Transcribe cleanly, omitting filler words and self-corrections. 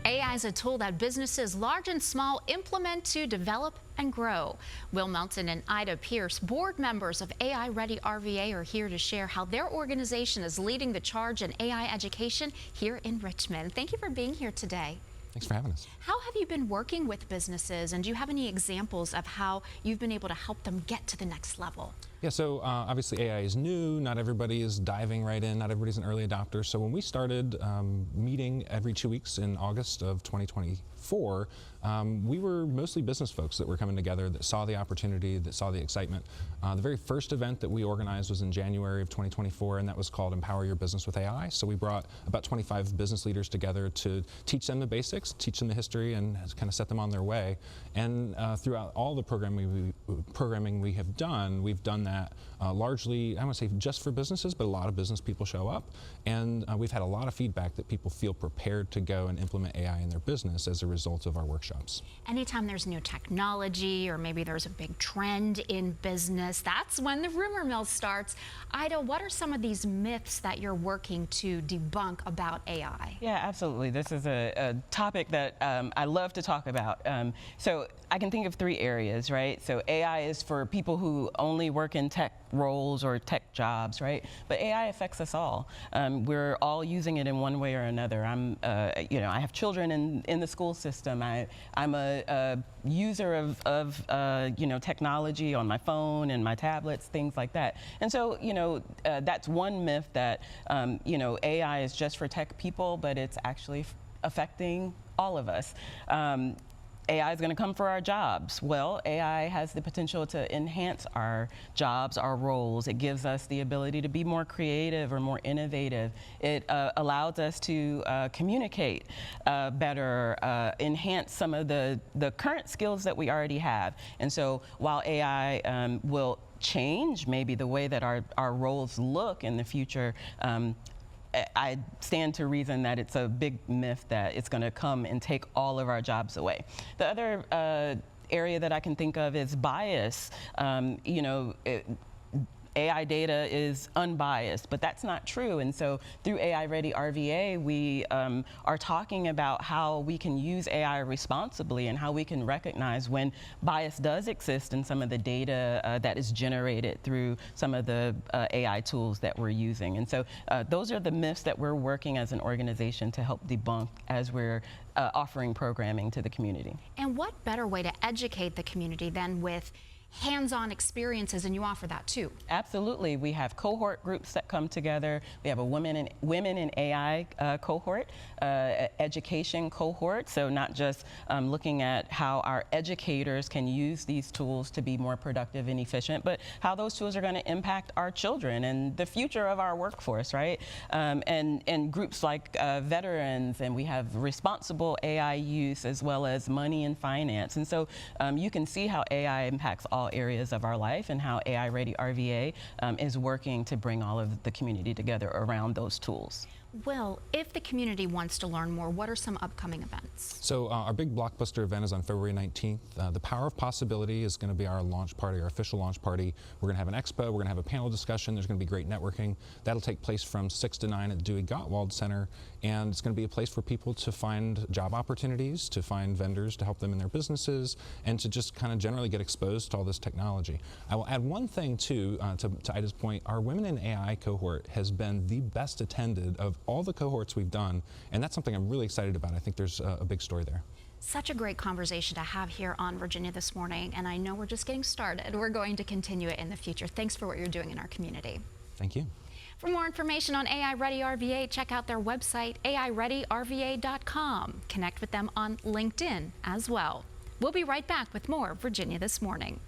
AI is a tool that businesses large and small implement to develop and grow. Will Melton and Ida Pierce, board members of AI Ready RVA, are here to share how their organization is leading the charge in AI education here in Richmond. Thank you for being here today. Thanks for having us. How have you been working with businesses, and do you have any examples of how you've been able to help them get to the next level? Yeah, so obviously AI is new. Not everybody is diving right in. Not everybody's an early adopter. So when we started meeting every 2 weeks in August of 2024, we were mostly business folks that were coming together that saw the opportunity, that saw the excitement. The very first event that we organized was in January of 2024, and that was called Empower Your Business with AI. So we brought about 25 business leaders together to teach them the basics, teach them the history, and kind of set them on their way. And throughout all the programming we have done, we've done that largely, I want to say just for businesses, but a lot of business people show up. And we've had a lot of feedback that people feel prepared to go and implement AI in their business as a result of our workshops. Anytime there's new technology, or maybe there's a big trend in business, that's when the rumor mill starts. Ida, what are some of these myths that you're working to debunk about AI? Yeah, absolutely. This is a topic that I love to talk about. So I can think of 3 areas, right? So AI is for people who only work in tech roles or tech jobs, right? But AI affects us all. We're all using it in one way or another. I have children in the school system. I'm a user of technology on my phone and my tablets, things like that. And so, that's one myth that, AI is just for tech people, but it's actually affecting all of us. AI is going to come for our jobs. Well, AI has the potential to enhance our jobs, our roles. It gives us the ability to be more creative or more innovative. It allows us to communicate better, enhance some of the current skills that we already have. And so while AI will change maybe the way that our roles look in the future, I stand to reason that it's a big myth that it's going to come and take all of our jobs away. The other area that I can think of is bias. AI data is unbiased, but that's not true. And so through AI Ready RVA, we are talking about how we can use AI responsibly and how we can recognize when bias does exist in some of the data that is generated through some of the AI tools that we're using. And so those are the myths that we're working as an organization to help debunk as we're offering programming to the community. And what better way to educate the community than with hands-on experiences, and you offer that too? Absolutely. We have cohort groups that come together. We have a women in AI cohort, education cohort. So not just looking at how our educators can use these tools to be more productive and efficient, but how those tools are going to impact our children and the future of our workforce, right? And groups like veterans, and we have responsible AI use as well as money and finance. And so you can see how AI impacts all areas of our life and how AI Ready RVA is working to bring all of the community together around those tools. Well, if the community wants to learn more, what are some upcoming events? So our big blockbuster event is on February 19th. The Power of Possibility is going to be our launch party, our official launch party. We're going to have an expo. We're going to have a panel discussion. There's going to be great networking. That'll take place from 6 to 9 at the Dewey Gottwald Center. And it's going to be a place for people to find job opportunities, to find vendors to help them in their businesses, and to just kind of generally get exposed to all this technology. I will add one thing too, to Ida's point. Our Women in AI cohort has been the best attended of all the cohorts we've done, and that's something I'm really excited about. I think there's a big story there. Such a great conversation to have here on Virginia This Morning, and I know we're just getting started. We're going to continue it in the future. Thanks for what you're doing in our community. Thank you. For more information on AI Ready RVA, check out their website, aireadyrva.com. Connect with them on LinkedIn as well. We'll be right back with more Virginia This Morning.